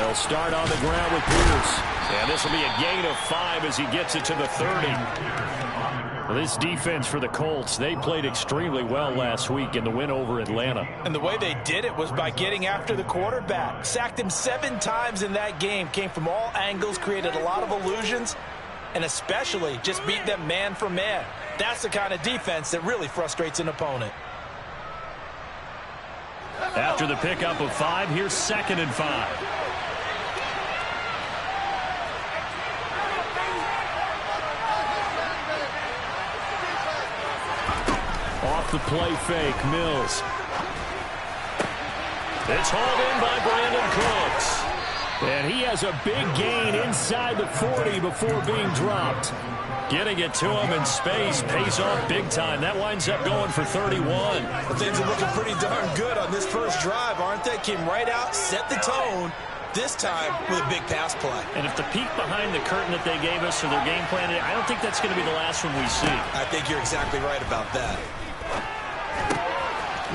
They'll start on the ground with Pierce. And this will be a gain of 5 as he gets it to the 30. Well, this defense for the Colts, they played extremely well last week in the win over Atlanta. And the way they did it was by getting after the quarterback. Sacked him 7 times in that game. Came from all angles, created a lot of illusions, and especially just beat them man for man. That's the kind of defense that really frustrates an opponent. After the pickup of 5, here's 2nd and 5. Off the play fake, Mills. It's hauled in by Brandon Cooks. And he has a big gain inside the 40 before being dropped. Getting it to him in space pays off big time. That winds up going for 31. Well, things are looking pretty darn good on this first drive, aren't they? Came right out, set the tone, this time with a big pass play. And if the peek behind the curtain that they gave us for their game plan, I don't think that's going to be the last one we see. I think you're exactly right about that.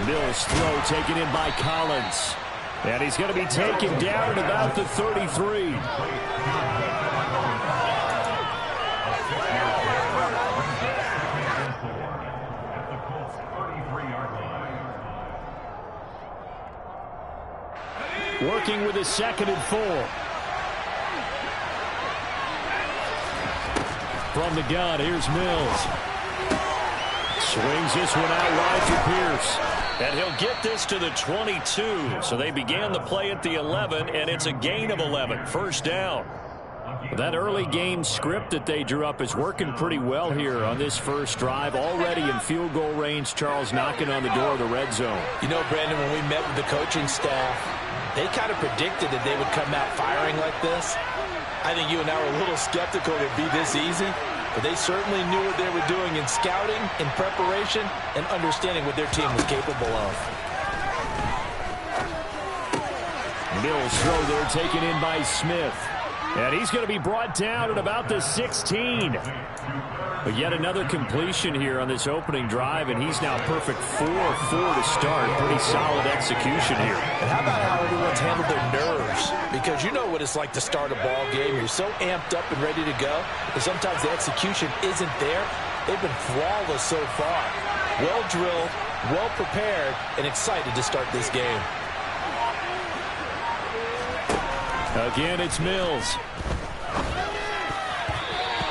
Mills throw taken in by Collins. And he's going to be taken down at about the 33. Working with his 2nd and 4. From the gun, here's Mills. Swings this one out wide to Pierce. And he'll get this to the 22. So they began the play at the 11, and it's a gain of 11. First down. That early game script that they drew up is working pretty well here on this first drive. Already in field goal range, Charles knocking on the door of the red zone. You know, Brandon, when we met with the coaching staff, they kind of predicted that they would come out firing like this. I think you and I were a little skeptical it would be this easy. But they certainly knew what they were doing in scouting, in preparation, and understanding what their team was capable of. Mills throw there taken in by Smith. And he's going to be brought down at about the 16. But yet another completion here on this opening drive, and he's now perfect 4-4 to start. Pretty solid execution here. And how about how everyone's handled their nerves? Because you know what it's like to start a ball game. You're so amped up and ready to go, but sometimes the execution isn't there. They've been flawless so far. Well drilled, well prepared, and excited to start this game. Again, it's Mills.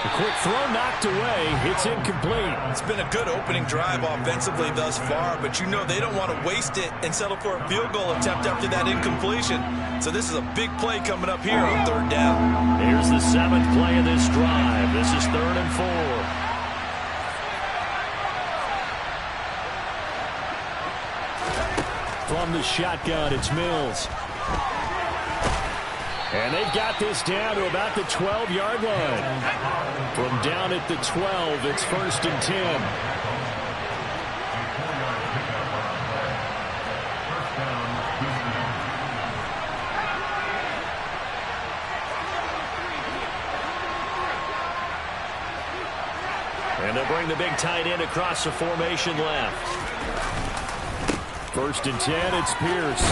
A quick throw knocked away. It's incomplete. It's been a good opening drive offensively thus far, but you know they don't want to waste it and settle for a field goal attempt after that incompletion. So this is a big play coming up here on 3rd down. Here's the 7th play of this drive. This is 3rd and 4. From the shotgun, it's Mills. And they've got this down to about the 12-yard line. From down at the 12, it's 1st and 10. And they'll bring the big tight end across the formation left. 1st and 10, it's Pierce.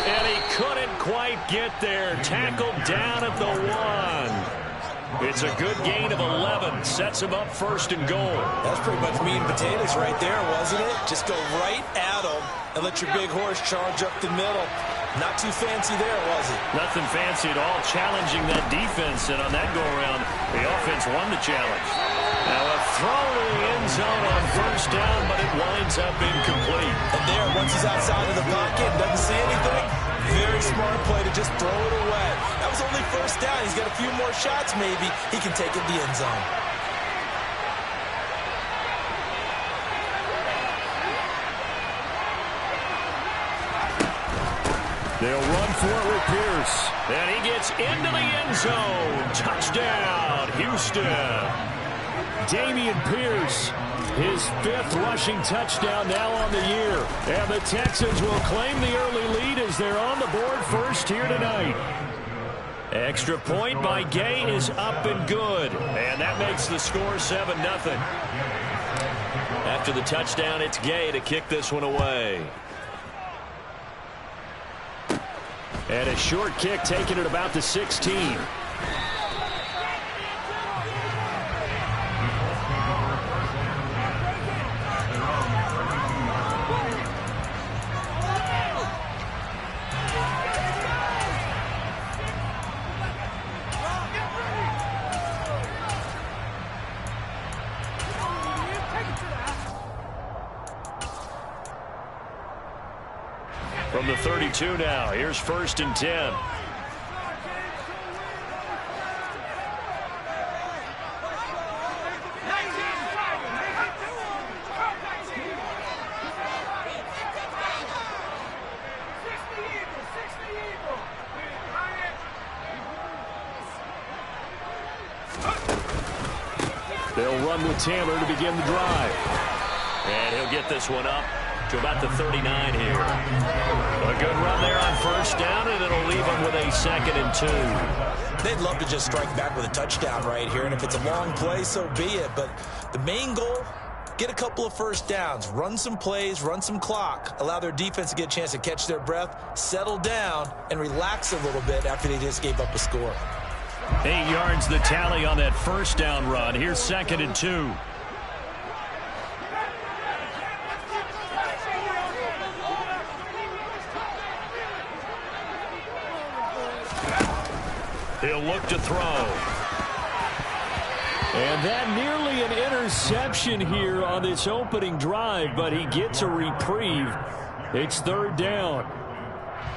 And he couldn't quite get there. Tackled down at the 1. It's a good gain of 11. Sets him up 1st and goal. That's pretty much meat and potatoes right there, wasn't it? Just go right at him and let your big horse charge up the middle. Not too fancy there, was it? Nothing fancy at all. Challenging that defense, and on that go-around, the offense won the challenge. Now a throw to the end zone on 1st down, but it winds up incomplete. And there, once he's outside of the pocket and doesn't see anything, very smart play to just throw it away. That was only 1st down. He's got a few more shots maybe. He can take it to the end zone. They'll run for it with Pierce. And he gets into the end zone. Touchdown, Houston. Dameon Pierce, his 5th rushing touchdown now on the year. And the Texans will claim the early lead as they're on the board first here tonight. Extra point by Gay is up and good. And that makes the score 7-0. After the touchdown, it's Gay to kick this one away. And a short kick taken at about the 16. From the 32 now, here's 1st and 10. They'll run with Taylor to begin the drive. And he'll get this one up to about the 39 here. A good run there on 1st down, and it'll leave them with a 2nd and 2. They'd love to just strike back with a touchdown right here, and if it's a long play, so be it. But the main goal, get a couple of 1st downs, run some plays, run some clock, allow their defense to get a chance to catch their breath, settle down, and relax a little bit after they just gave up a score. 8 yards the tally on that 1st down run. Here's 2nd and 2. He'll look to throw. And that nearly an interception here on this opening drive, but he gets a reprieve. It's 3rd down.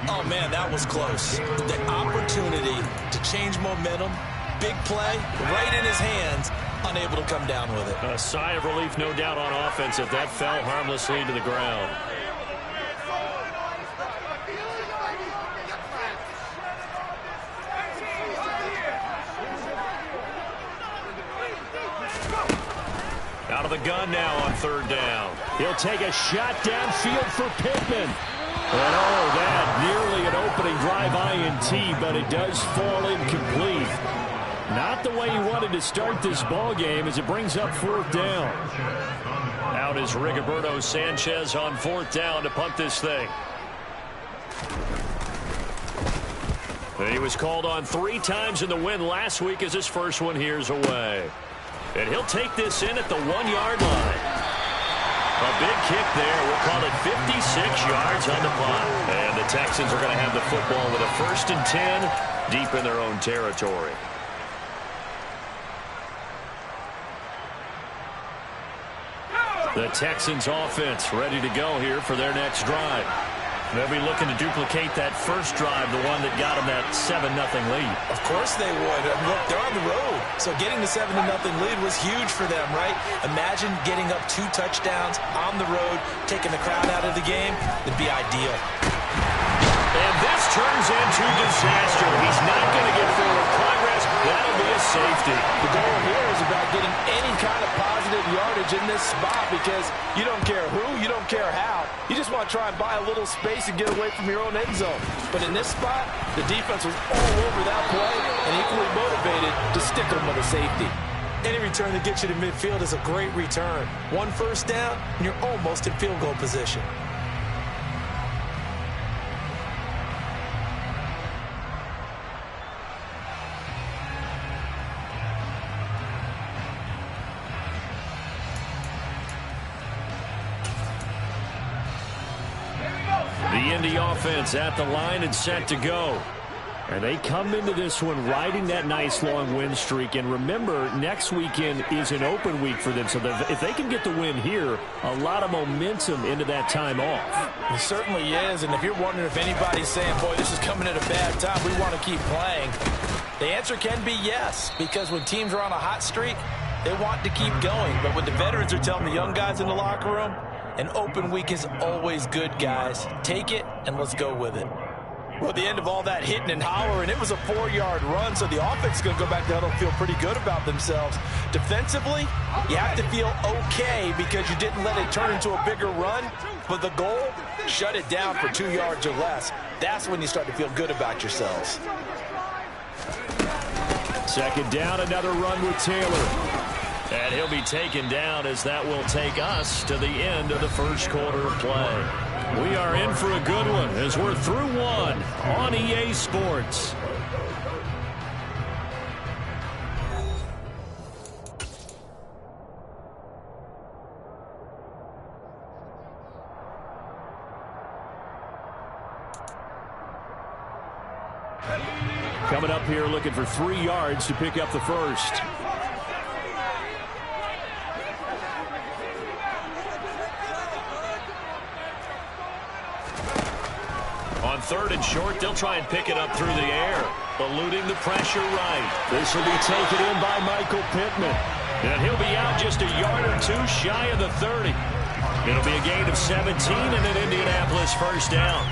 Oh, man, that was close. The opportunity to change momentum, big play, right in his hands, unable to come down with it. A sigh of relief, no doubt, on offense if that fell harmlessly to the ground. Out of the gun now on 3rd down. He'll take a shot downfield for Pittman. And oh, that nearly an opening drive INT, but it does fall incomplete. Not the way he wanted to start this ball game as it brings up 4th down. Out is Rigoberto Sanchez on 4th down to punt this thing. And he was called on 3 times in the win last week as his first one here's away. And he'll take this in at the 1-yard line. A big kick there. We'll call it 56 yards on the punt. And the Texans are going to have the football with a 1st and 10 deep in their own territory. The Texans offense ready to go here for their next drive. They'll be looking to duplicate that first drive, the one that got them that 7-0 lead. Of course they would. Look, they're on the road. So getting the 7-0 lead was huge for them, right? Imagine getting up 2 touchdowns on the road, taking the crowd out of the game. It'd be ideal. And this turns into disaster. He's not going to get forward progress. That'll be a safety. The goal here is about getting any kind of positive yardage in this spot because you don't care who, you don't care how. You just want to try and buy a little space and get away from your own end zone. But in this spot, the defense was all over that play and equally motivated to stick them with a safety. Any return that gets you to midfield is a great return. 1 1st down, and you're almost in field goal position. The Indy offense at the line and set to go. And they come into this one riding that nice long win streak. And remember, next weekend is an open week for them. So if they can get the win here, a lot of momentum into that time off. It certainly is. And if you're wondering if anybody's saying, boy, this is coming at a bad time, we want to keep playing, the answer can be yes. Because when teams are on a hot streak, they want to keep going. But what the veterans are telling the young guys in the locker room, an open week is always good, guys. Take it, and let's go with it. Well, at the end of all that hitting and hollering, it was a 4-yard run, so the offense is going to go back to huddle and feel pretty good about themselves. Defensively, you have to feel okay because you didn't let it turn into a bigger run. But the goal, shut it down for 2 yards or less. That's when you start to feel good about yourselves. 2nd down, another run with Taylor. And he'll be taken down as that will take us to the end of the first quarter of play. We are in for a good one as we're through one on EA Sports. Coming up here looking for 3 yards to pick up the first. On 3rd and short, they'll try and pick it up through the air, eluding the pressure right. This will be taken in by Michael Pittman. And he'll be out just a yard or 2 shy of the 30. It'll be a gain of 17 and an Indianapolis first down.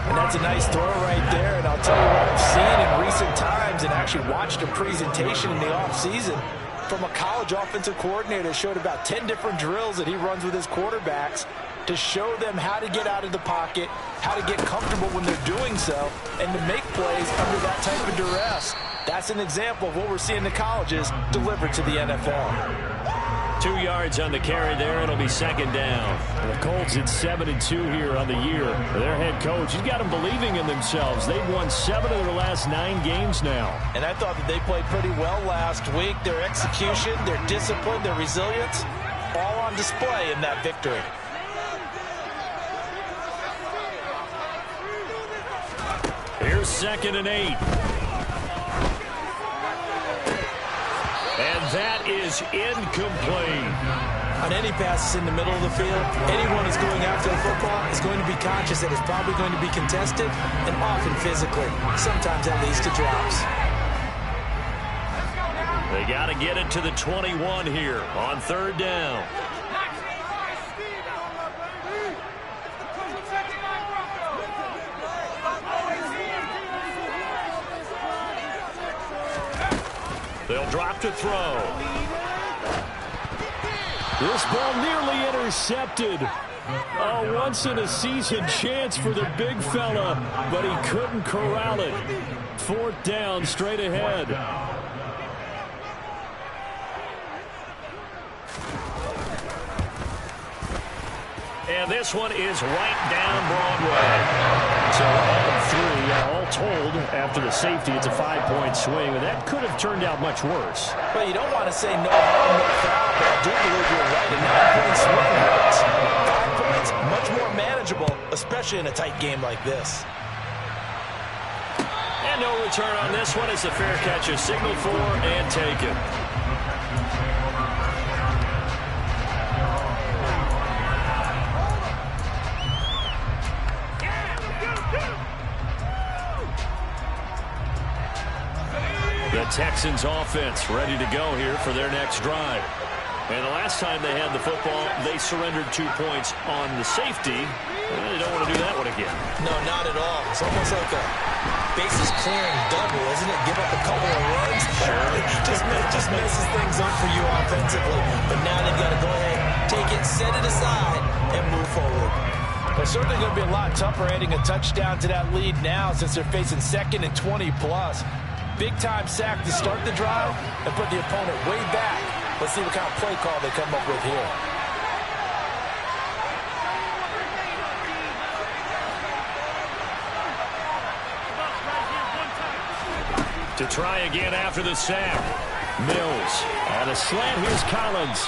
And that's a nice throw right there. And I'll tell you what I've seen in recent times and actually watched a presentation in the offseason from a college offensive coordinator. Showed about 10 different drills that he runs with his quarterbacks to show them how to get out of the pocket, how to get comfortable when they're doing so, and to make plays under that type of duress. That's an example of what we're seeing in the colleges delivered to the NFL. 2 yards on the carry there. It'll be 2nd down. And the Colts at 7-2 here on the year. Their head coach, he's got them believing in themselves. They've won 7 of their last 9 games now. And I thought that they played pretty well last week. Their execution, their discipline, their resilience, all on display in that victory. Here's 2nd and 8. And that is incomplete. On any passes in the middle of the field, anyone who's going after the football is going to be conscious that it's probably going to be contested and often physically. Sometimes that leads to drops. They got to get it to the 21 here on 3rd down. They'll drop to throw. This ball nearly intercepted. A once-in-a-season chance for the big fella, but he couldn't corral it. 4th down, straight ahead. And this one is right down Broadway. So all 3, all told, after the safety, it's a 5-point swing, and that could have turned out much worse. Well, you don't want to say no harm, no foul, but I do believe you're right. A 9-point swing hurts. 5 points, much more manageable, especially in a tight game like this. And no return on this one as the fair catch is signaled for and taken. The Texans offense ready to go here for their next drive. And the last time they had the football, they surrendered 2 points on the safety. They don't want to do that one again. No, not at all. It's almost like a bases clearing double, isn't it? Give up a couple of runs. Sure. just messes things up for you offensively. But now they've got to go ahead, take it, set it aside, and move forward. Well, certainly going to be a lot tougher adding a touchdown to that lead now since they're facing 2nd and 20+. Big-time sack to start the drive and put the opponent way back. Let's see what kind of play call they come up with here. To try again after the sack. Mills on a slant. Here's Collins.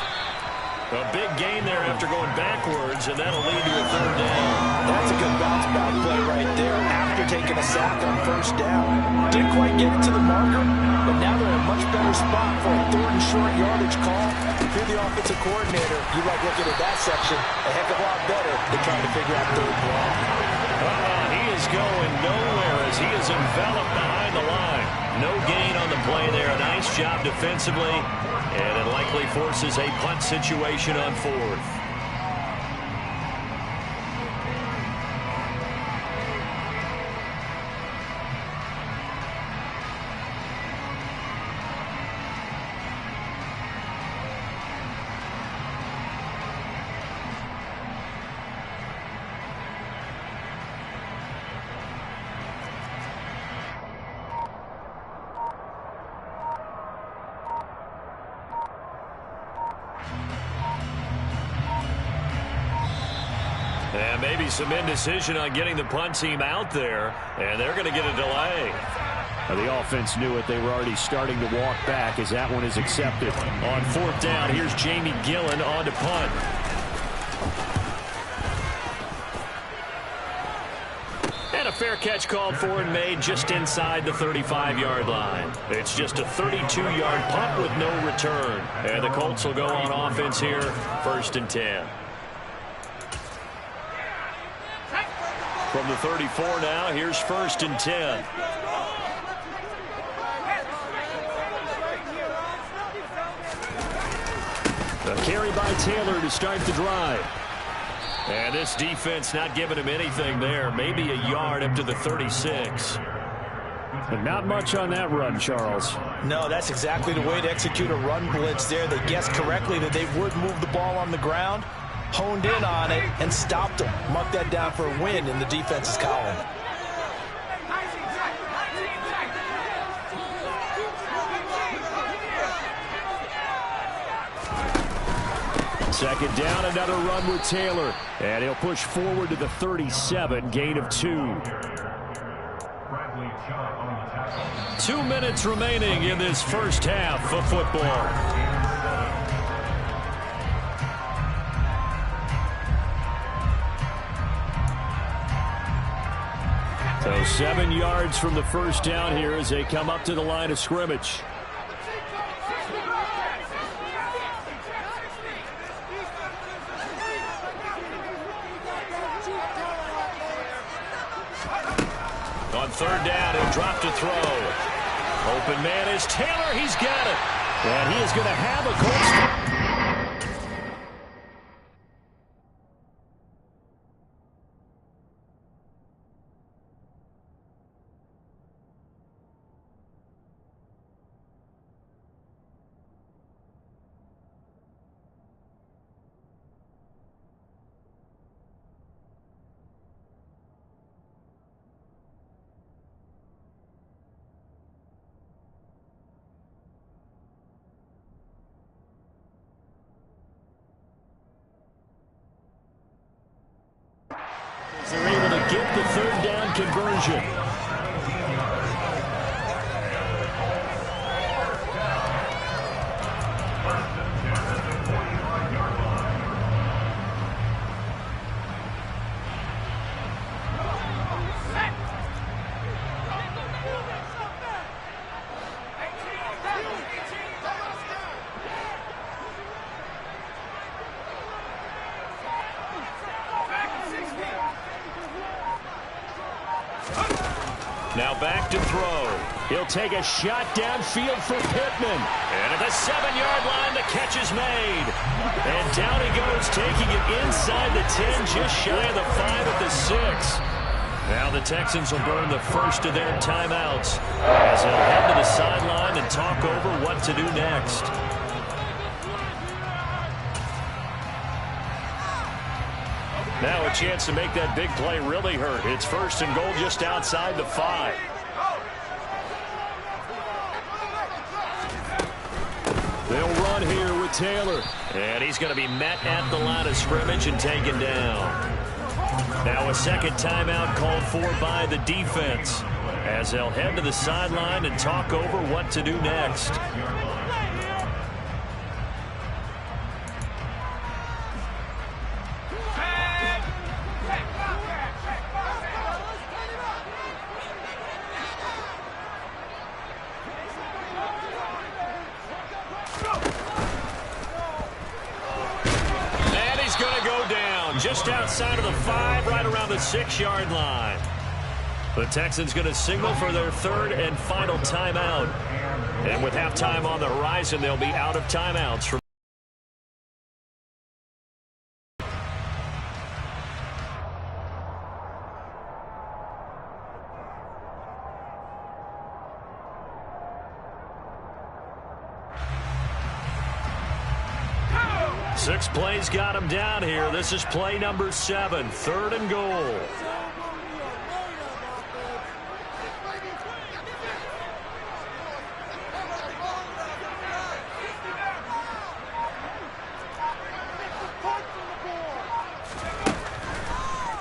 A big gain there after going backwards, and that'll lead to a 3rd down. That's a good bounce-back play right there after taking a sack on 1st down. Didn't quite get it to the marker, but now they're in a much better spot for a 3rd and short yardage call. If you're the offensive coordinator, you like looking at that section a heck of a lot better than trying to figure out 3rd and long. He is going nowhere as he is enveloped behind the line. No gain on the play there. A nice job defensively, and it likely forces a punt situation on 4th. And maybe some indecision on getting the punt team out there, and they're going to get a delay. The offense knew it. They were already starting to walk back as that one is accepted. On fourth down, here's Jamie Gillen on to punt. And a fair catch called for and made just inside the 35-yard line. It's just a 32-yard punt with no return. And the Colts will go on offense here, 1st and 10. From the 34 now, here's 1st and 10. A carry by Taylor to start the drive. And this defense not giving him anything there. Maybe a yard up to the 36. But not much on that run, Charles. No, that's exactly the way to execute a run blitz there. They guessed correctly that they would move the ball on the ground, honed in on it, and stopped them. Mark that down for a win in the defense's column. Second down, another run with Taylor. And he'll push forward to the 37, gain of 2. 2 minutes remaining in this first half of football. So 7 yards from the first down here as they come up to the line of scrimmage. On third down, he'll drop to throw. Open man is Taylor. He's got it. And he is going to have a Colts. They're able to get the third down conversion. Now back to throw. He'll take a shot downfield for Pittman. And at the 7-yard line, the catch is made. And down he goes, taking it inside the 10, just shy of the 5 at the 6. Now the Texans will burn the first of their timeouts as they'll head to the sideline and talk over what to do next. Now a chance to make that big play really hurt. It's 1st and goal just outside the 5. They'll run here with Taylor. And he's going to be met at the line of scrimmage and taken down. Now a second timeout called for by the defense as they'll head to the sideline and talk over what to do next. Just outside of the 5, right around the 6-yard line. The Texans going to signal for their third and final timeout. And with halftime on the horizon, they'll be out of timeouts from Six plays got him down here. This is play number 7, 3rd and goal.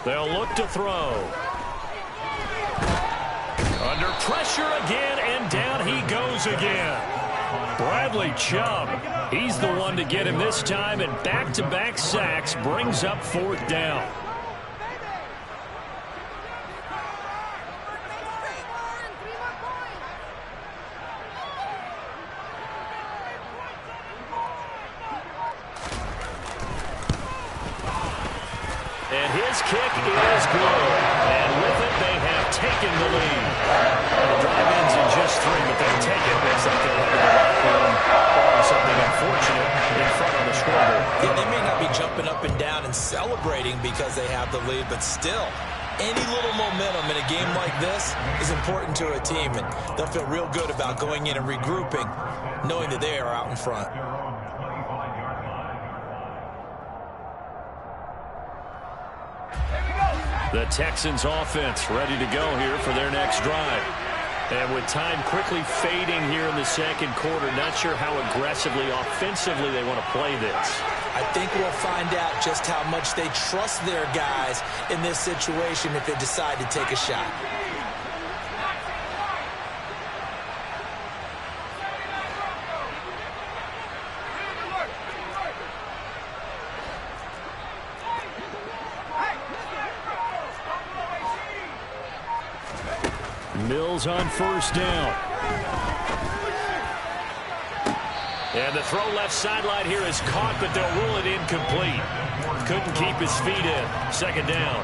They'll look to throw. Under pressure again, and down he goes again. Bradley Chubb, he's the one to get him this time, and back-to-back sacks brings up 4th down. And his kick is good. And with it, they have taken the lead. The drive ends in just 3, but they'll take it. Looks like they'll head to the locker room, barring something unfortunate in front on the scoreboard. Yeah, they may not be jumping up and down and celebrating because they have the lead, but still, any little momentum in a game like this is important to a team, and they'll feel real good about going in and regrouping, knowing that they are out in front. The Texans offense ready to go here for their next drive. And with time quickly fading here in the second quarter, not sure how aggressively, offensively they want to play this. I think we'll find out just how much they trust their guys in this situation if they decide to take a shot. Mills on 1st down. And the throw left sideline here is caught, but they'll rule it incomplete. Couldn't keep his feet in. 2nd down.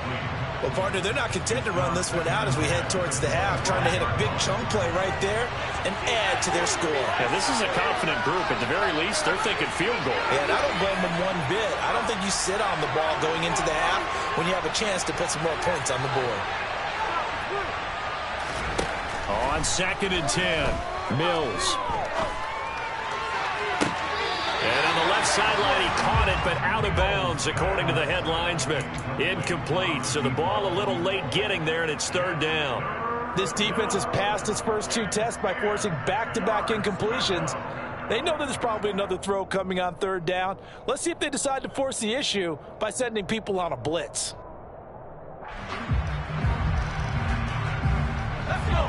Well, partner, they're not content to run this one out as we head towards the half, trying to hit a big chunk play right there and add to their score. Yeah, this is a confident group. At the very least, they're thinking field goal. Yeah, and I don't blame them one bit. I don't think you sit on the ball going into the half when you have a chance to put some more points on the board. On 2nd and 10, Mills. And on the left sideline, he caught it, but out of bounds, according to the head linesman. Incomplete, so the ball a little late getting there, and it's 3rd down. This defense has passed its first 2 tests by forcing back-to-back incompletions. They know that there's probably another throw coming on 3rd down. Let's see if they decide to force the issue by sending people on a blitz.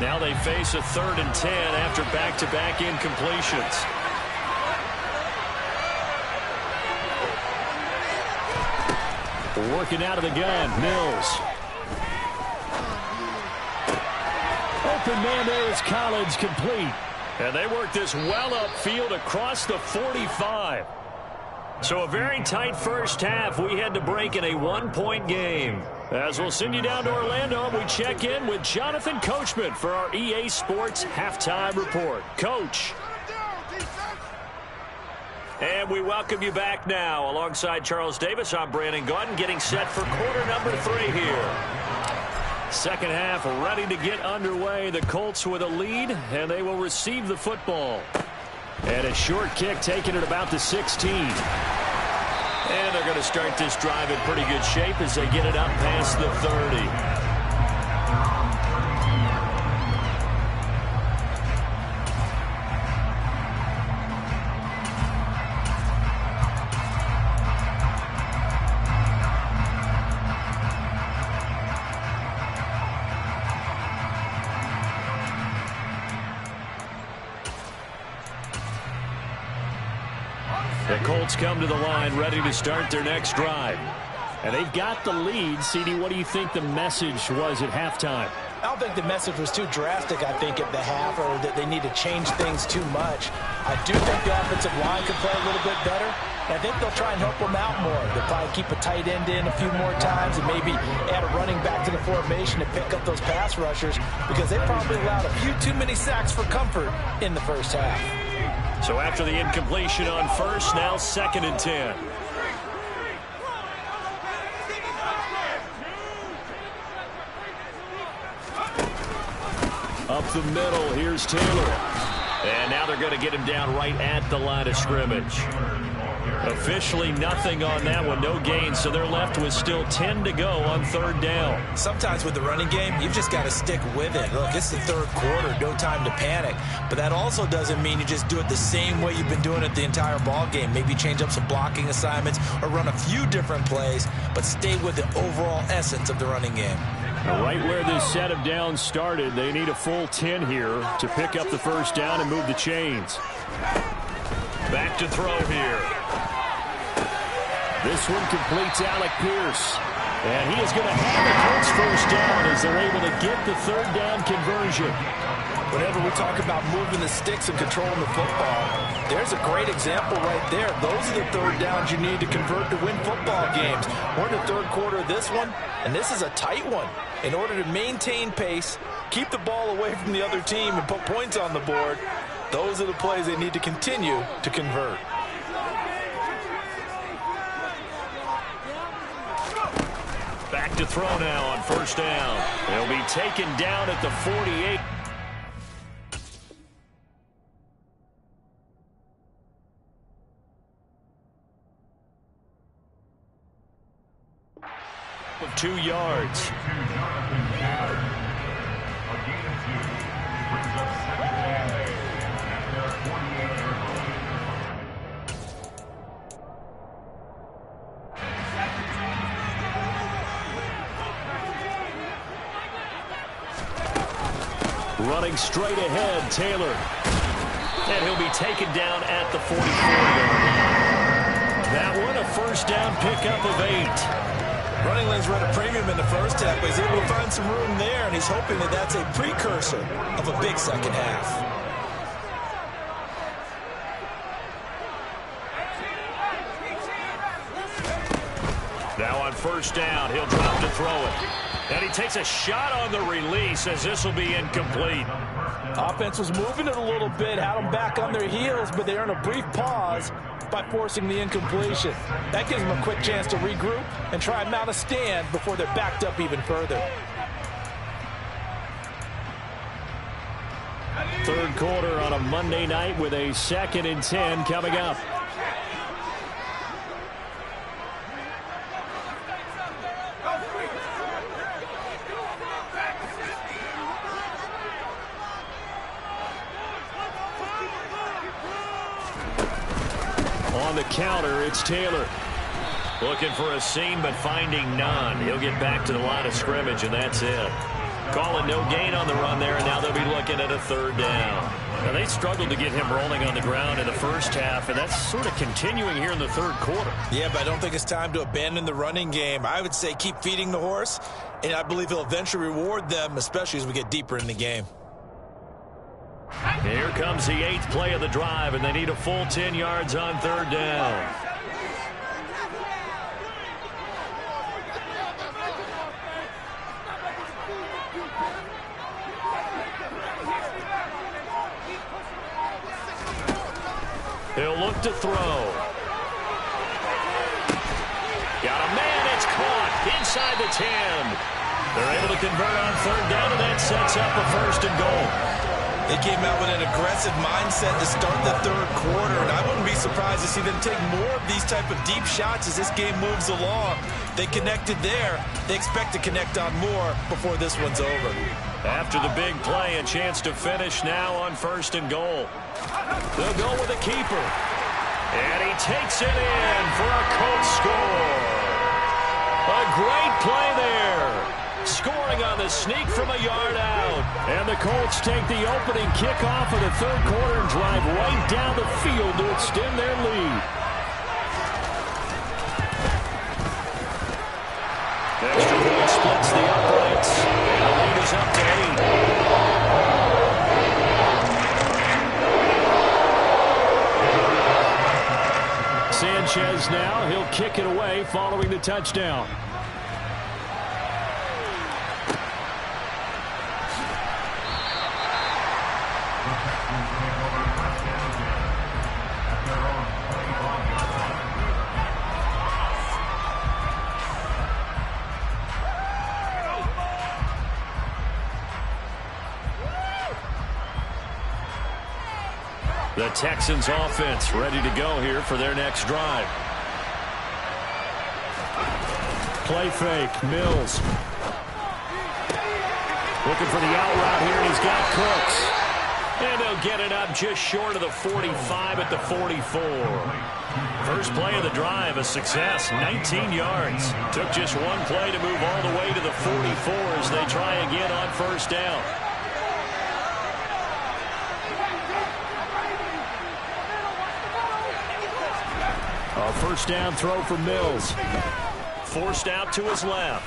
Now they face a 3rd and 10 after back-to-back incompletions. Working out of the gun, Mills. Open man there is Collins, complete. And they work this well upfield across the 45. So a very tight first half. We had to break in a 1-point game. As we'll send you down to Orlando, we check in with Jonathan Coachman for our EA Sports Halftime Report. Coach. And we welcome you back now. Alongside Charles Davis, I'm Brandon Gaudin, getting set for quarter number 3 here. Second half ready to get underway. The Colts with a lead, and they will receive the football. And a short kick taken at about the 16. And they're going to start this drive in pretty good shape as they get it up past the 30. The Colts come to the line ready to start their next drive. And they've got the lead. CD, what do you think the message was at halftime? I don't think the message was too drastic, I think, at the half, or that they need to change things too much. I do think the offensive line could play a little bit better. And I think they'll try and help them out more. They'll probably keep a tight end in a few more times and maybe add a running back to the formation to pick up those pass rushers, because they probably allowed a few too many sacks for comfort in the first half. So after the incompletion on first, now 2nd and 10. Up the middle, here's Taylor. And now they're going to get him down right at the line of scrimmage. Officially nothing on that one, no gain, so they're left with still 10 to go on third down. Sometimes with the running game, you've just got to stick with it. Look, it's the third quarter, no time to panic. But that also doesn't mean you just do it the same way you've been doing it the entire ball game. Maybe change up some blocking assignments or run a few different plays, but stay with the overall essence of the running game. Right where this set of downs started, they need a full 10 here to pick up the first down and move the chains. Back to throw here. This one completes Alec Pierce. And he is going to have the Colts first down as they're able to get the third down conversion. Whenever we talk about moving the sticks and controlling the football, there's a great example right there. Those are the third downs you need to convert to win football games. We're in the third quarter of this one, and this is a tight one. In order to maintain pace, keep the ball away from the other team, and put points on the board, those are the plays they need to continue to convert. Back to throw now on first down. They'll be taken down at the 48. Of 2 yards. Running straight ahead, Taylor. And he'll be taken down at the 44-yard line. That one, a first down pickup of 8. Running lanes run a premium in the first half, but he's able to find some room there, and he's hoping that that's a precursor of a big second half. Now on first down, he'll drop to throw it. And he takes a shot on the release as this will be incomplete. Offense was moving it a little bit, had them back on their heels, but they earn a brief pause by forcing the incompletion. That gives them a quick chance to regroup and try and mount a stand before they're backed up even further. Third quarter on a Monday night with a 2nd and 10 coming up. On the counter, it's Taylor. Looking for a seam, but finding none. He'll get back to the line of scrimmage, and that's it. Calling no gain on the run there, and now they'll be looking at a third down. Now, they struggled to get him rolling on the ground in the first half, and that's sort of continuing here in the third quarter. Yeah, but I don't think it's time to abandon the running game. I would say keep feeding the horse, and I believe he'll eventually reward them, especially as we get deeper in the game. Here comes the 8th play of the drive, and they need a full 10 yards on third down. He'll look to throw. Got a man, it's caught inside the 10. They're able to convert on third down, and that sets up a first and goal. They came out with an aggressive mindset to start the third quarter, and I wouldn't be surprised to see them take more of these type of deep shots as this game moves along. They connected there. They expect to connect on more before this one's over. After the big play, a chance to finish now on first and goal. They'll go with a keeper. And he takes it in for a Colts score. A great play there. Scoring on the sneak from a yard out. And the Colts take the opening kickoff of the third quarter and drive right down the field to extend their lead. Extra point splits the uprights. The lead is up to 8. Sanchez now, he'll kick it away following the touchdown. The Texans offense ready to go here for their next drive. Play fake, Mills. Looking for the out route here, and he's got Cooks. And they'll get it up just short of the 45 at the 44. First play of the drive, a success, 19 yards. Took just one play to move all the way to the 44 as they try again on first down. A first down throw for Mills. Forced out to his left.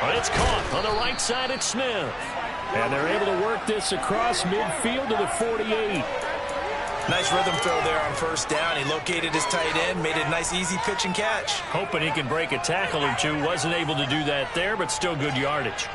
But it's caught on the right side at Smith. And they're able to work this across midfield to the 48. Nice rhythm throw there on first down. He located his tight end, made it a nice easy pitch and catch. Hoping he can break a tackle or two. Wasn't able to do that there, but still good yardage.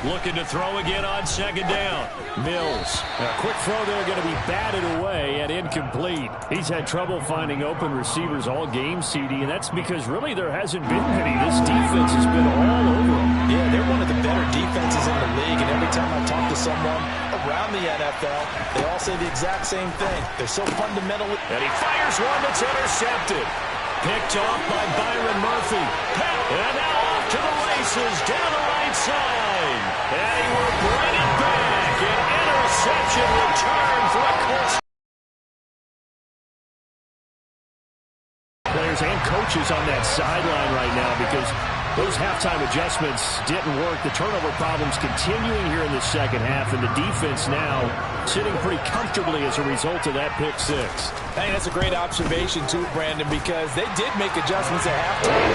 Looking to throw again on second down. Mills. A quick throw there going to be batted away and incomplete. He's had trouble finding open receivers all game, CD, and that's because really there hasn't been many. This defense has been all over them. Yeah, they're one of the better defenses in the league, and every time I talk to someone around the NFL, they all say the exact same thing. They're so fundamental. And he fires one that's intercepted. Picked off by Byron Murphy. And now off to the races down the right side. And he will bring it back. An interception return for a Colts. Players and coaches on that sideline right now because those halftime adjustments didn't work. The turnover problems continuing here in the second half, and the defense now sitting pretty comfortably as a result of that pick six. I think that's a great observation, too, Brandon, because they did make adjustments at halftime.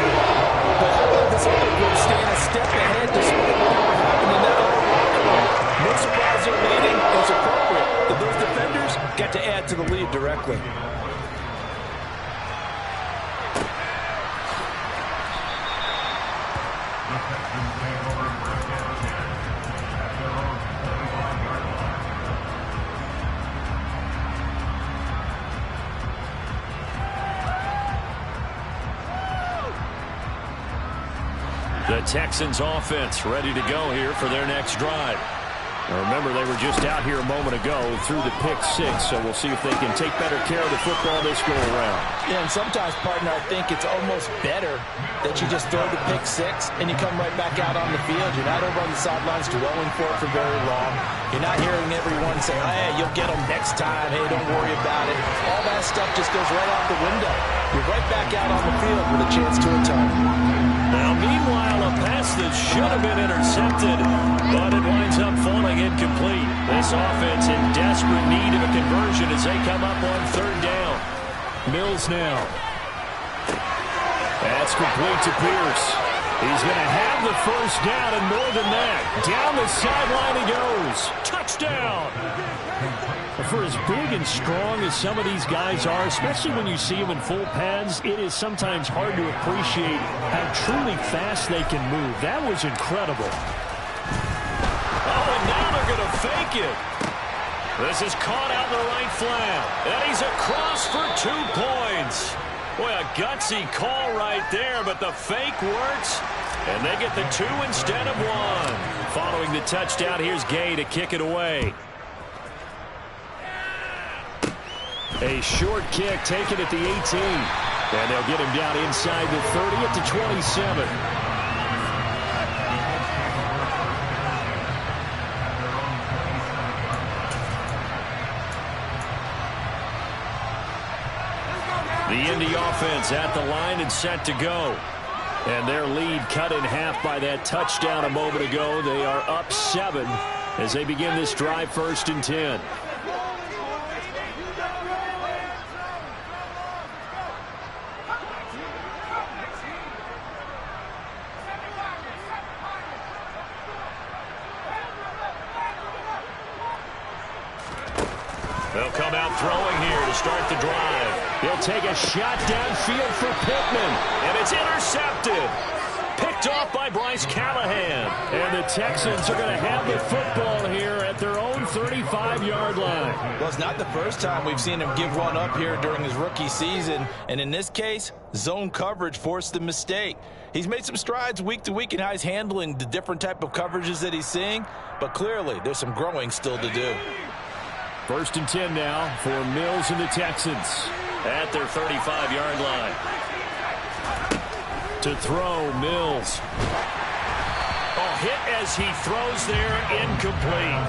But how about this other group staying a step ahead despite what happened in that other locker room? No surprise they're leading. It's appropriate that those defenders got to add to the lead directly. The Texans offense ready to go here for their next drive. Now remember, they were just out here a moment ago through the pick six, so we'll see if they can take better care of the football this go around. Yeah, and sometimes, partner, I think it's almost better that you just throw the pick six and you come right back out on the field. You're not over on the sidelines dwelling for it for very long. You're not hearing everyone say, hey, you'll get them next time. Hey, don't worry about it. All that stuff just goes right out the window. You're right back out on the field with a chance to atone. Now, meanwhile, a pass that should have been intercepted, but it winds up falling incomplete. This offense in desperate need of a conversion as they come up on third down. Mills now. That's complete to Pierce. He's going to have the first down and more than that. Down the sideline he goes. Touchdown! For as big and strong as some of these guys are, especially when you see them in full pads, it is sometimes hard to appreciate how truly fast they can move. That was incredible. Oh, and now they're going to fake it. This is caught out in the right flat. And he's across for 2 points. Boy, a gutsy call right there, but the fake works. And they get the 2 instead of 1. Following the touchdown, here's Gay to kick it away. A short kick taken at the 18. And they'll get him down inside the 30 at the 27. The Indy offense at the line and set to go. And their lead cut in half by that touchdown a moment ago. They are up 7 as they begin this drive, 1st and 10. They'll come out throwing here to start the drive. He'll take a shot downfield for Pittman. And it's intercepted. Picked Picked off by Bryce Callahan. And the Texans are going to have the football here at their own 35-yard line. Well, it's not the first time we've seen him give one up here during his rookie season. And in this case, zone coverage forced the mistake. He's made some strides week to week in how he's handling the different type of coverages that he's seeing. But clearly, there's some growing still to do. 1st and 10 now for Mills and the Texans at their 35-yard line. To throw, Mills. Hit as he throws there, incomplete.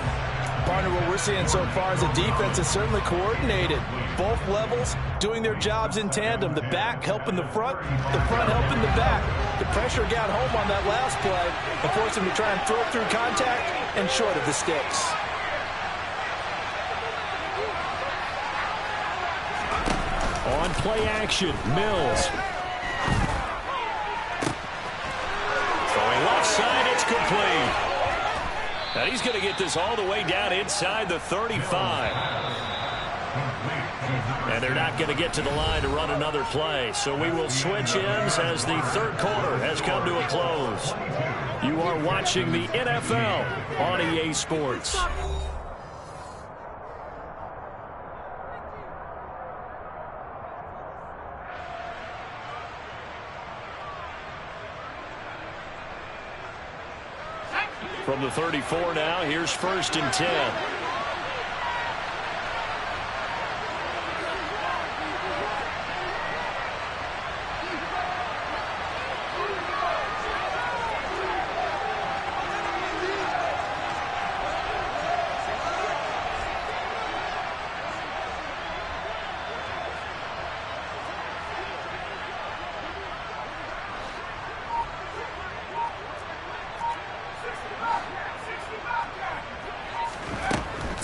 Partner, what we're seeing so far is a defense is certainly coordinated. Both levels doing their jobs in tandem. The back helping the front helping the back. The pressure got home on that last play and forced him to try and throw it through contact and short of the sticks. On play action, Mills. Throwing left side, it's complete. And he's going to get this all the way down inside the 35. And they're not going to get to the line to run another play. So we will switch ends as the third quarter has come to a close. You are watching the NFL on EA Sports. From the 34 now, here's 1st and 10.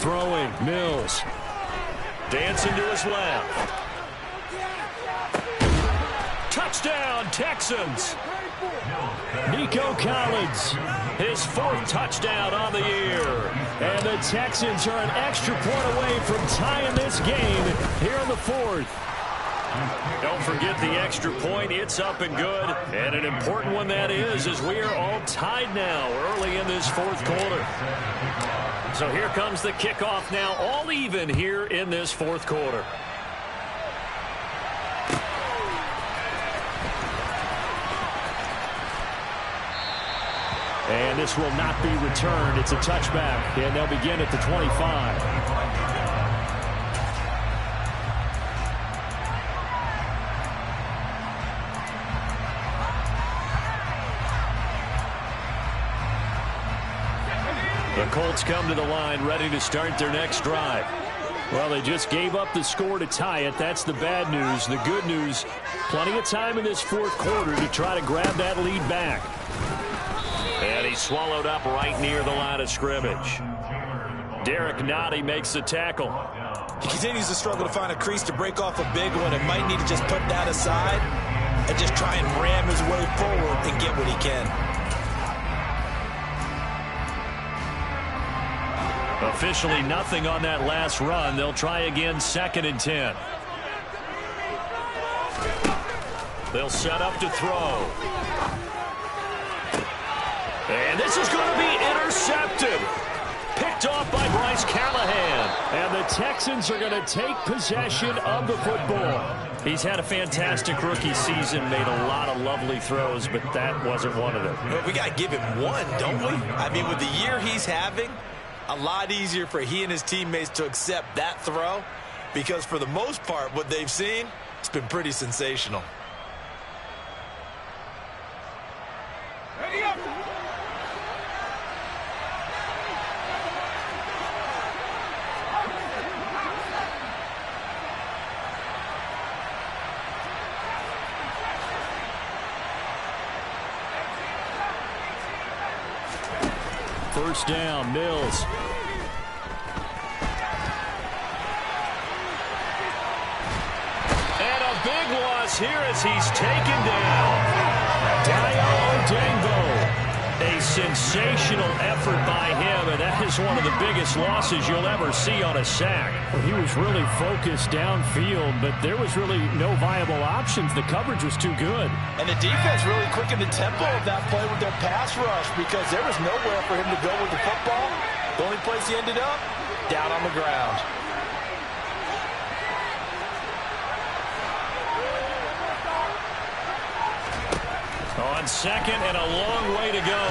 Throwing, Mills. Dancing to his left. Touchdown, Texans. Nico Collins, his 4th touchdown on the year. And the Texans are an extra point away from tying this game here in the 4th. Don't forget the extra point. It's up and good. And an important one that is, as we are all tied now early in this 4th quarter. So here comes the kickoff now, all even here in this 4th quarter. And this will not be returned. It's a touchback, and they'll begin at the 25. The Colts come to the line ready to start their next drive. Well, they just gave up the score to tie it. That's the bad news. The good news, plenty of time in this 4th quarter to try to grab that lead back. And he's swallowed up right near the line of scrimmage. Derek Nottie makes the tackle. He continues to struggle to find a crease to break off a big one and might need to just put that aside and just try and ram his way forward and get what he can. Officially nothing on that last run. They'll try again, 2nd and 10. They'll set up to throw. And this is going to be intercepted. Picked off by Bryce Callahan. And the Texans are going to take possession of the football. He's had a fantastic rookie season, made a lot of lovely throws, but that wasn't one of them. Well, we got to give him one, don't we? I mean, with the year he's having, a lot easier for he and his teammates to accept that throw, because for the most part, what they've seen, it's been pretty sensational. Ready up. First down, Mills. And a big loss here as he's taken down. Dayo Odeyingbo. A sensational effort by him, and that is one of the biggest losses you'll ever see on a sack. Well, he was really focused downfield, but there was really no viable options. The coverage was too good. And the defense really quickened the tempo of that play with their pass rush because there was nowhere for him to go with the football. The only place he ended up, down on the ground. On second and a long way to go.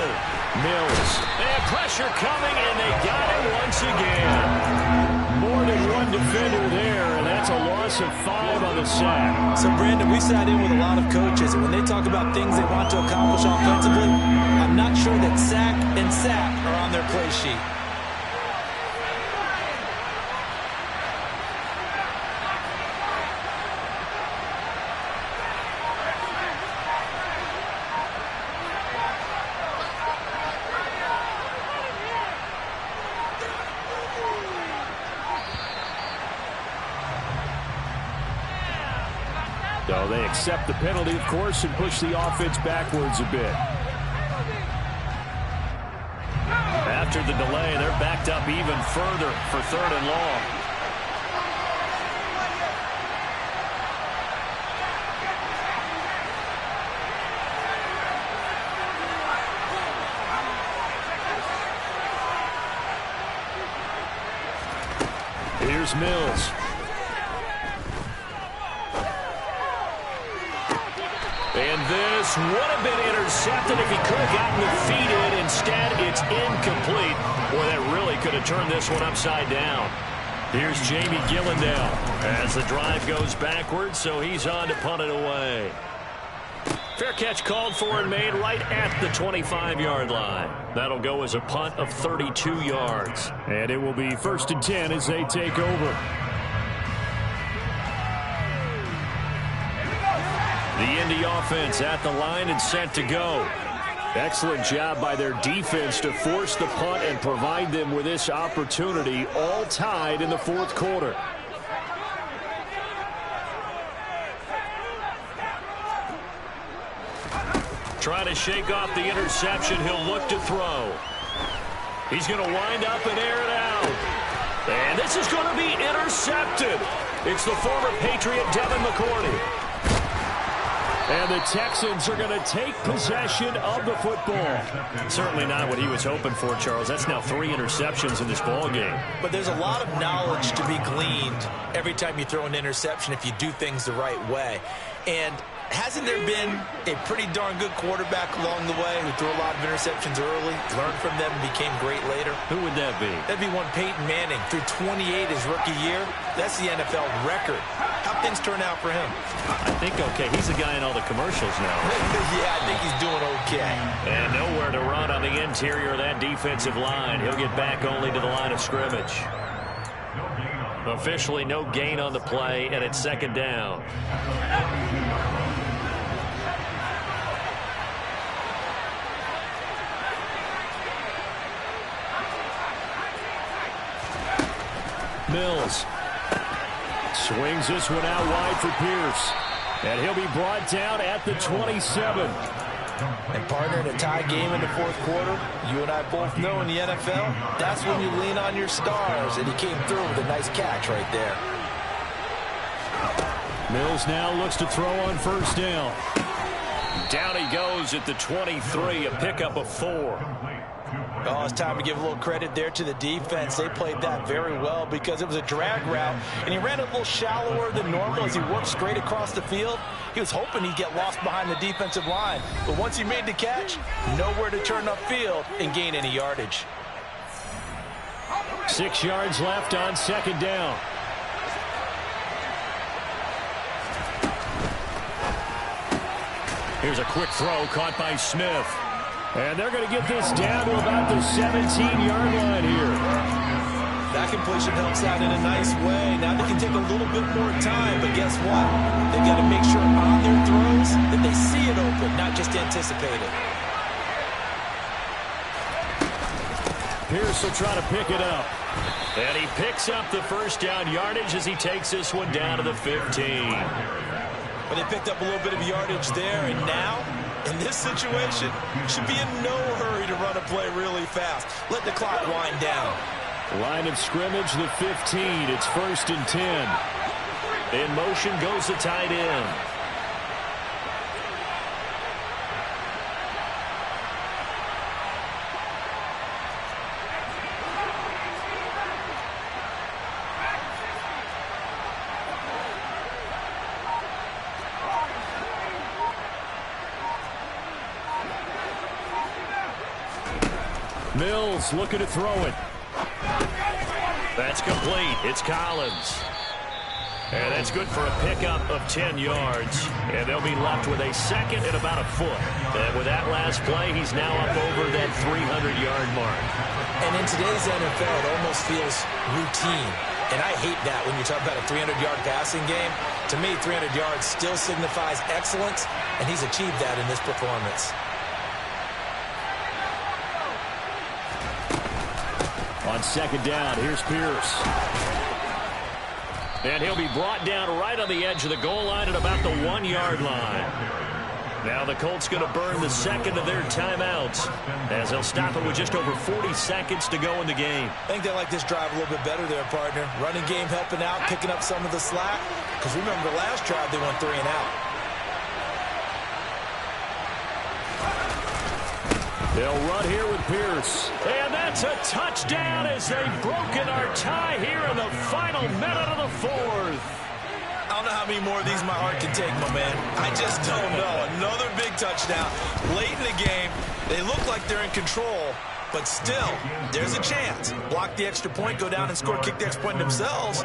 Mills. They have pressure coming, and they got him once again. More than one defender there, and that's a loss of 5 on the sack. So, Brandon, we sat in with a lot of coaches, and when they talk about things they want to accomplish offensively, I'm not sure that sack and sack are on their play sheet. So they accept the penalty, of course, and push the offense backwards a bit. After the delay, they're backed up even further for 3rd and long. Here's Mills. And this would have been intercepted if he could have gotten the feet in. Instead, it's incomplete. Boy, that really could have turned this one upside down. Here's Jamie Gillandale as the drive goes backwards, so he's on to punt it away. Fair catch called for and made right at the 25-yard line. That'll go as a punt of 32 yards. And it will be 1st and 10 as they take over. The Indy offense at the line and set to go. Excellent job by their defense to force the punt and provide them with this opportunity, all tied in the 4th quarter. Trying to shake off the interception. He'll look to throw. He's going to wind up and air it out. And this is going to be intercepted. It's the former Patriot Devin McCourty. And the Texans are going to take possession of the football. Certainly not what he was hoping for, Charles. That's now 3 interceptions in this ball game. But there's a lot of knowledge to be gleaned every time you throw an interception if you do things the right way. And hasn't there been a pretty darn good quarterback along the way who threw a lot of interceptions early, learned from them, and became great later? Who would that be? That'd be one Peyton Manning. Threw 28 his rookie year. That's the NFL record. How'd things turn out for him? I think okay. He's the guy in all the commercials now. Yeah, I think he's doing okay. And nowhere to run on the interior of that defensive line. He'll get back only to the line of scrimmage. Officially no gain on the play, and it's 2nd down. Mills swings this one out wide for Pierce. And he'll be brought down at the 27. And partner, in a tie game in the 4th quarter, you and I both know in the NFL, that's when you lean on your stars. And he came through with a nice catch right there. Mills now looks to throw on 1st down. Down he goes at the 23, a pickup of 4. Oh, it's time to give a little credit there to the defense. They played that very well because it was a drag route, and he ran a little shallower than normal as he worked straight across the field. He was hoping he'd get lost behind the defensive line, but once he made the catch, nowhere to turn upfield and gain any yardage. 6 yards left on 2nd down. Here's a quick throw caught by Smith. And they're going to get this down to about the 17-yard line here. That completion helps out in a nice way. Now they can take a little bit more time, but guess what? They've got to make sure on their throws that they see it open, not just anticipate it. Pierce will try to pick it up. And he picks up the 1st down yardage as he takes this one down to the 15. But they picked up a little bit of yardage there, and now, in this situation, should be in no hurry to run a play really fast. Let the clock wind down. Line of scrimmage, the 15. It's 1st and 10. In motion goes the tight end. Mills looking to throw it. That's complete. It's Collins. And that's good for a pickup of 10 yards. And they'll be left with a second and about a foot. And with that last play, he's now up over that 300-yard mark. And in today's NFL, it almost feels routine. And I hate that when you talk about a 300-yard passing game. To me, 300 yards still signifies excellence, and he's achieved that in this performance. On second down, here's Pierce. And he'll be brought down right on the edge of the goal line at about the 1-yard line. Now the Colts going to burn the second of their timeouts as they'll stop it with just over 40 seconds to go in the game. I think they like this drive a little bit better there, partner. Running game helping out, picking up some of the slack. Because remember the last drive, they went 3 and out. They'll run here with Pierce. And that's a touchdown as they've broken our tie here in the final minute of the 4th. I don't know how many more of these my heart can take, my man. I just don't know. Another big touchdown. Late in the game, they look like they're in control, but still, there's a chance. Block the extra point, go down and score, kick the extra point themselves.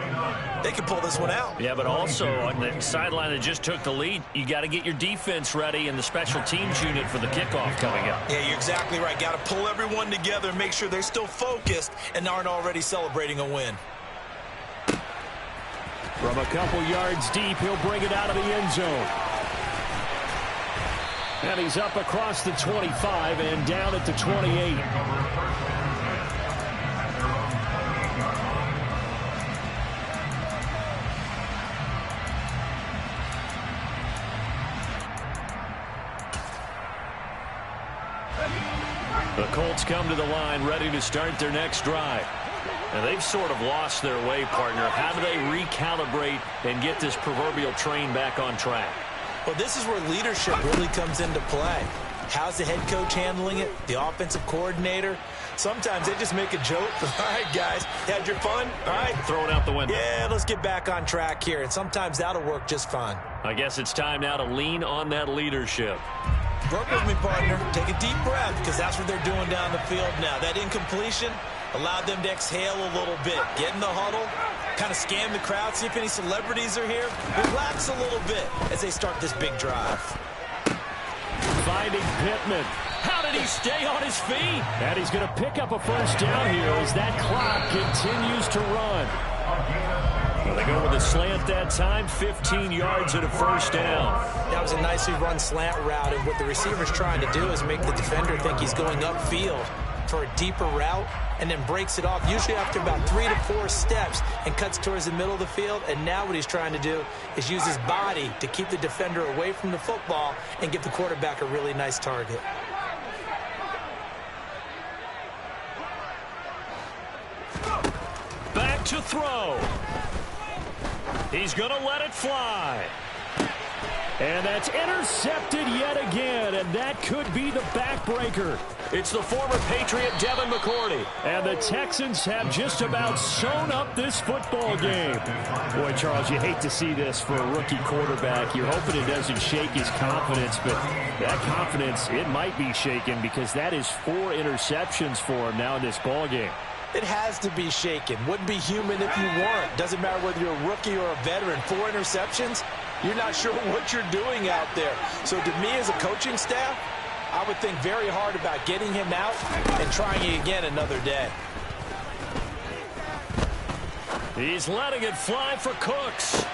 They can pull this one out. Yeah, but also on the sideline that just took the lead, you got to get your defense ready and the special teams unit for the kickoff coming up. Yeah, you're exactly right. Got to pull everyone together and make sure they're still focused and aren't already celebrating a win. From a couple yards deep, he'll bring it out of the end zone. And he's up across the 25 and down at the 28. The Colts come to the line ready to start their next drive. And they've sort of lost their way, partner. How do they recalibrate and get this proverbial train back on track? Well, this is where leadership really comes into play. How's the head coach handling it? The offensive coordinator? Sometimes they just make a joke. All right, guys, had your fun? All right. Throw it out the window. Yeah, let's get back on track here. And sometimes that'll work just fine. I guess it's time now to lean on that leadership. Work with me, partner. Take a deep breath because that's what they're doing down the field now. That incompletion allowed them to exhale a little bit. Get in the huddle, kind of scan the crowd, see if any celebrities are here. Relax a little bit as they start this big drive. Finding Pittman. How did he stay on his feet? And he's going to pick up a first down here as that clock continues to run. Well, they go with a slant that time, 15 yards and a first down. That was a nicely run slant route, and what the receiver's trying to do is make the defender think he's going upfield for a deeper route and then breaks it off, usually after about 3 to 4 steps, and cuts towards the middle of the field. And now what he's trying to do is use his body to keep the defender away from the football and give the quarterback a really nice target. Back to throw. He's going to let it fly. And that's intercepted yet again, and that could be the backbreaker. It's the former Patriot Devin McCourty. And the Texans have just about sewn up this football game. Boy, Charles, you hate to see this for a rookie quarterback. You're hoping it doesn't shake his confidence, but that confidence, it might be shaken because that is 4 interceptions for him now in this ball game. It has to be shaken. Wouldn't be human if you weren't. Doesn't matter whether you're a rookie or a veteran. 4 interceptions, you're not sure what you're doing out there. So to me as a coaching staff, I would think very hard about getting him out and trying it again another day. He's letting it fly for Cooks.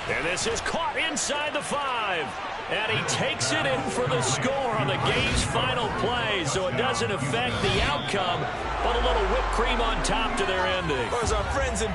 And this is caught inside the 5. And he takes it in for the score on the game's final play. So it doesn't affect the outcome, but a little whipped cream on top to their ending. Or as our friends in